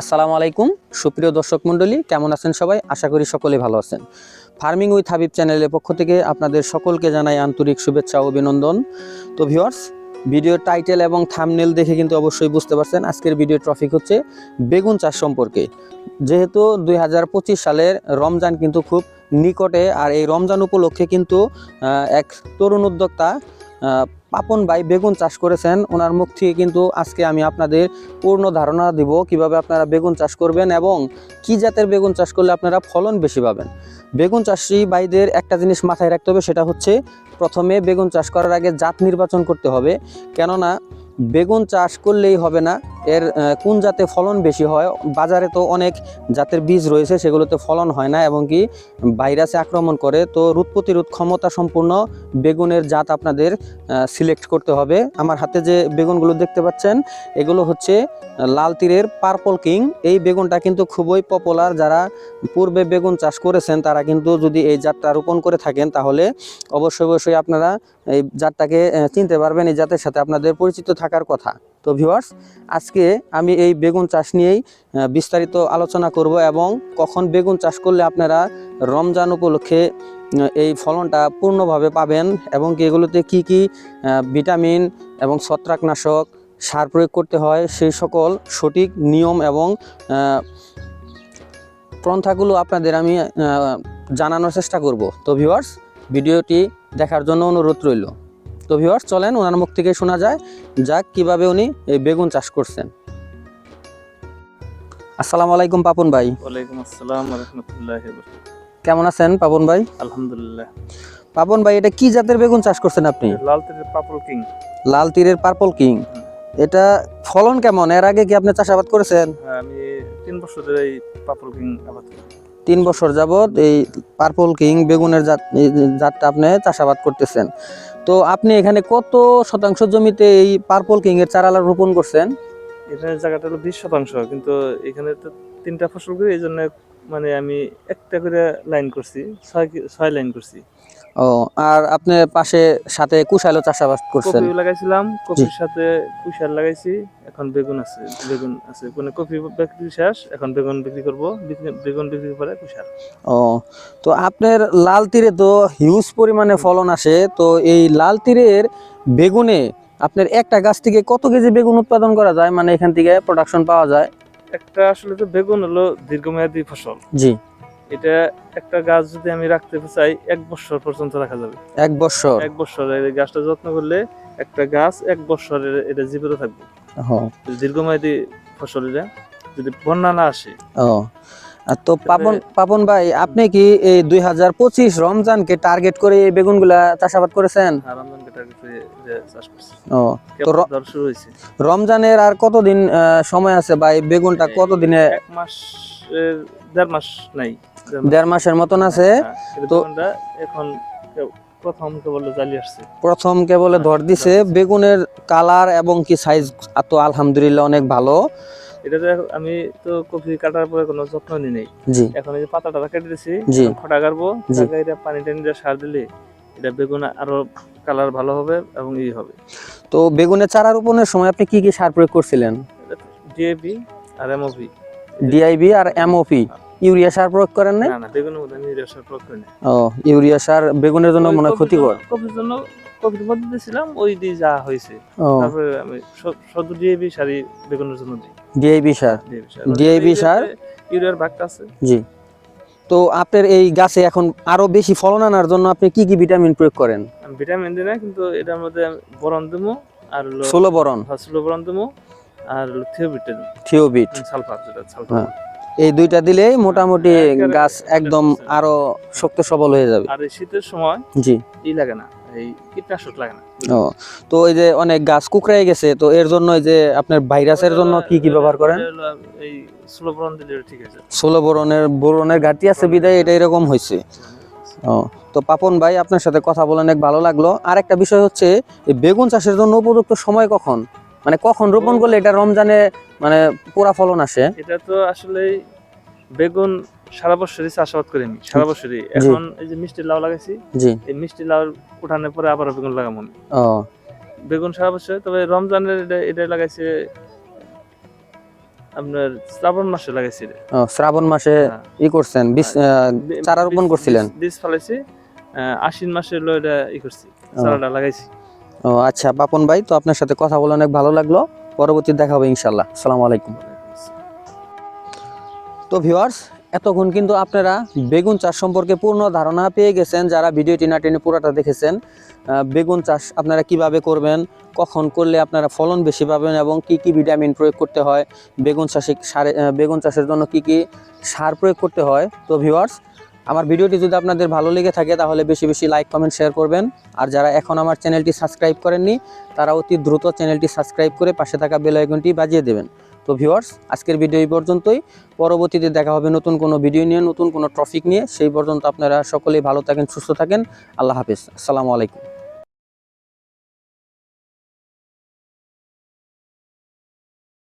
আসসালামু আলাইকুম সুপ্রিয় দর্শক মণ্ডলী, কেমন আছেন সবাই? আশা করি সকলে ভালো আছেন। ফার্মিং উইথ হাবিব চ্যানেলের পক্ষ থেকে আপনাদের সকলকে জানাই আন্তরিক শুভেচ্ছা ও অভিনন্দন। তো ভিউয়ার্স, ভিডিওর টাইটেল এবং থাম্বনেল দেখে কিন্তু অবশ্যই বুঝতে পারছেন আজকের ভিডিও টপিক হচ্ছে বেগুন চাষ সম্পর্কে। যেহেতু 2025 সালের রমজান কিন্তু খুব নিকটে, আর এই রমজান উপলক্ষে কিন্তু এক তরুণ উদ্যোক্তা পাপন ভাই বেগুন চাষ করেছেন। ওনার মুখ থেকে কিন্তু আজকে আমি আপনাদের পূর্ণ ধারণা দিব কিভাবে আপনারা বেগুন চাষ করবেন এবং কি জাতের বেগুন চাষ করলে আপনারা ফলন বেশি পাবেন। বেগুন চাষি ভাইদের একটা জিনিস মাথায় রাখতে হবে, সেটা হচ্ছে প্রথমে বেগুন চাষ করার আগে জাত নির্বাচন করতে হবে। কেননা বেগুন চাষ করলেই হবে না, এর কোন জাতে ফলন বেশি হয়। বাজারে তো অনেক জাতের বীজ রয়েছে, সেগুলোতে ফলন হয় না এবং কি ভাইরাসে আক্রমণ করে। তো রোগ প্রতিরোধ ক্ষমতা সম্পূর্ণ বেগুনের জাত আপনাদের সিলেক্ট করতে হবে। আমার হাতে যে বেগুনগুলো দেখতে পাচ্ছেন, এগুলো হচ্ছে লাল তীরের পার্পল কিং। এই বেগুনটা কিন্তু খুবই পপুলার। যারা পূর্বে বেগুন চাষ করেছেন তারা কিন্তু যদি এই জাতটা রোপণ করে থাকেন তাহলে অবশ্যই আপনারা এই জাতটাকে চিনতে পারবেন। এই জাতের সাথে আপনাদের পরিচিত থাকার কথা। তো ভিউয়ার্স, আজকে আমি এই বেগুন চাষ নিয়েই বিস্তারিত আলোচনা করব এবং কখন বেগুন চাষ করলে আপনারা রমজান উপলক্ষে এই ফলনটা পূর্ণভাবে পাবেন এবং এগুলোতে কি কি ভিটামিন এবং ছত্রাকনাশক সার প্রয়োগ করতে হয়, সেই সকল সঠিক নিয়ম এবং পন্থাগুলো আপনাদের আমি জানানোর চেষ্টা করব। তো ভিউয়ার্স, ভিডিওটি দেখার জন্য অনুরোধ রইল। তো ভিউয়ার্স, চলেন ওনার মুখ থেকে শোনা যায় যাক কিভাবে উনি এই বেগুন চাষ করছেন। আসসালামু আলাইকুম পাপন ভাই। ওয়ালাইকুম আসসালাম ওয়া রাহমাতুল্লাহি ওয়া বারাকাতুহু। কেমন আছেন পাপন ভাই? আলহামদুলিল্লাহ। পাপন ভাই, এটা কি জাতের বেগুন চাষ করছেন আপনি? লাল তীরের পার্পল কিং। লাল তীরের পার্পল কিং। এটা ফলন কেমন? এর আগে কি আপনি চাষাবাদ করেছেন? হ্যাঁ, আমি 3 বছর ধরে এই পার্পল কিং আবাদ করি। 3 বছর যাবত এই পার্পল কিং বেগুনের জাতটা আপনি চাষাবাদ করতেছেন। তো আপনি এখানে কত শতাংশ জমিতে এই পার্পল কিং এর চারা রোপণ করছেন? এখানে জায়গাটা হলো 20%, কিন্তু এখানে তো 3টা ফসল করি, এই জন্য মানে আমি একটা করে লাইন করছি, 6 লাইন করছি। ও, আর আপনি পাশে সাথে কুশালও চাষাবাদ করছেন? কপি লাগাইছিলাম, কপির সাথে কুশাল লাগাইছি। এখন বেগুন আছে মানে কপি বিক্রি শেষ, এখন বেগুন বিক্রি করব। বেগুন বিক্রি করে কুশাল। ও, তো আপনার লাল তীরে তো হিউজ পরিমাণে ফলন আসে। তো এই লাল তীরের বেগুনে আপনার একটা গাছ থেকে কত কেজি বেগুন উৎপাদন করা যায়, মানে এখান থেকে প্রোডাকশন পাওয়া যায়? একটা আসলে তো বেগুন হলো দীর্ঘমেয়াদী ফসল। জি। এটা একটা গাছ যদি আমি রাখতে চাই 1 বছর পর্যন্ত রাখা যাবে। 1 বছর? 1 বছর এই গাছটা যত্ন করলে একটা গাছ 1 বছরের এটা জীবিত থাকবে। দীর্ঘমেয়াদী ফসল এটা, যদি বন্যা না আসে। ও, তো পাপন ভাই, আপনি কি এই 2025 রমজানকে টার্গেট করে এই বেগুনগুলা চাষাবাদ করেছেন? রমজানকে টার্গেট করে যে চাষ করছি। ও, তো দর শুরু হয়েছে। রমজানের আর কতদিন সময় আছে ভাই? বেগুনটা কতদিনে? 1 মাস, 1.5 মাস নাই। 1.5 মাসের মতন আছে। তো এখন প্রথম কেবল চালিয়ে আসছে, প্রথম কেবলে ধর দিছে। বেগুনের কালার এবং কি সাইজ তো আলহামদুলিল্লাহ অনেক ভালো। এটা তো আমি তো কপি কাটার পরে কোনো যত্ন নিই নাই। জি। এখন এই যে পাতাটা কেটে দিয়েছি, জি। খোটা কাটবো, জি। এটা পানি টানি দিয়ে সার দিলে এটা বেগুন আরো কালার ভালো হবে এবং ই হবে। তো বেগুনের চারা রোপণের সময় আপনি কি কি সার প্রয়োগ করছিলেন? ডিএপি আর এমওপি। ডিআইবি আর এমওপি। ইউরিয়া সার প্রয়োগ করেন না? না, বেগুনের মধ্যে আমি ইউরিয়া সার প্রয়োগ করি না। ও, ইউরিয়া সার বেগুনের জন্য মনে হয় ক্ষতিকর। কপির জন্য কপির মধ্যে দিয়েছিলাম, ওই দিয়ে যা হয়েছে। তারপরে আমি শুধু ডিএপি সারই বেগুনের জন্য দিই। ডিআইবি সার? ডিআইবি সার ইউরিয়ার ভাগটা আছে। জি। তো আপনার এই গাছে এখন আরো বেশি ফলন আনার জন্য আপনি কি কি ভিটামিন প্রয়োগ করেন? আমি ভিটামিন দিই না, কিন্তু এটার মধ্যে বোরন দেবো আর হলো 16 বোরন। 16 বোরন দেবো আর হলো থিওবিট সালফার, যেটা সালফার। এই দুইটা দিলেই মোটামুটি গাছ একদম আরো শক্ত সবল হয়ে যাবে। আর এই শীতের সময় জি লাগে না, এই কীটনাশক লাগে না। ও, তো এই যে অনেক গাছ কুকড়াই গেছে, তো এর জন্য এই যে আপনার ভাইরাসের জন্য কি কি ব্যবহার করেন? এই 16 বোরন দিলে ঠিক আছে। 16 বোরনের ঘাটতি আছে বিদায় এটা এরকম হয়েছে। ও, তো পাপন ভাই, আপনার সাথে কথা বলে অনেক ভালো লাগলো। আর একটা বিষয় হচ্ছে, এই বেগুন চাষের জন্য উপযুক্ত সময় কখন, মানে কখন রোপণ করলে এটা রমজানে মানে পুরা ফলন আসে? এটা তো আসলে বেগুন সারা বছরই চাষাবাদ করি আমি, সারা বছরই। এখন এই যে মিষ্টি লাউ লাগাইছি, জি, এই মিষ্টি লাউ উঠানোর পরে আবার বেগুন লাগাবো। ও, বেগুন সারা বছর, তবে রমজানের এটা লাগাইছে আপনার শ্রাবণ মাসে লাগাইছি রে। শ্রাবণ মাসে হ্যাঁ। ই করছেন, বীজ চারা রোপণ করছিলেন। বীজ ফলাইছি, আশ্বিন মাসে হলো এটা ই করছি, চারাটা লাগাইছি। ও আচ্ছা বাপন ভাই, তো আপনার সাথে কথা বলে অনেক ভালো লাগলো। পরবর্তী দেখা হবে ইনশাল্লাহ। আসসালামু আলাইকুম। তো ভিউয়ার্স, এতক্ষণ কিন্তু আপনারা বেগুন চাষ সম্পর্কে পূর্ণ ধারণা পেয়ে গেছেন যারা ভিডিওটি না টেনে পুরোটা দেখেছেন। বেগুন চাষ আপনারা কিভাবে করবেন, কখন করলে আপনারা ফলন বেশি পাবেন এবং কি কি ভিটামিন প্রয়োগ করতে হয়, বেগুন চাষের জন্য কি কি সার প্রয়োগ করতে হয়। তো ভিউয়ার্স, আমার ভিডিওটি যদি আপনাদের ভালো লেগে থাকে তাহলে বেশি বেশি লাইক কমেন্ট শেয়ার করবেন। আর যারা এখন আমার চ্যানেলটি সাবস্ক্রাইব করেননি তারা অতি দ্রুত চ্যানেলটি সাবস্ক্রাইব করে পাশে থাকা বেল আইকনটি বাজিয়ে দেবেন। তো ভিউয়ার্স, আজকের ভিডিও এই পর্যন্তই। পরবর্তীতে দেখা হবে নতুন কোনো ভিডিও নিয়ে, নতুন কোনো টপিক নিয়ে। সেই পর্যন্ত আপনারা সকলেই ভালো থাকেন, সুস্থ থাকেন। আল্লাহ হাফেজ। আসসালামু আলাইকুম।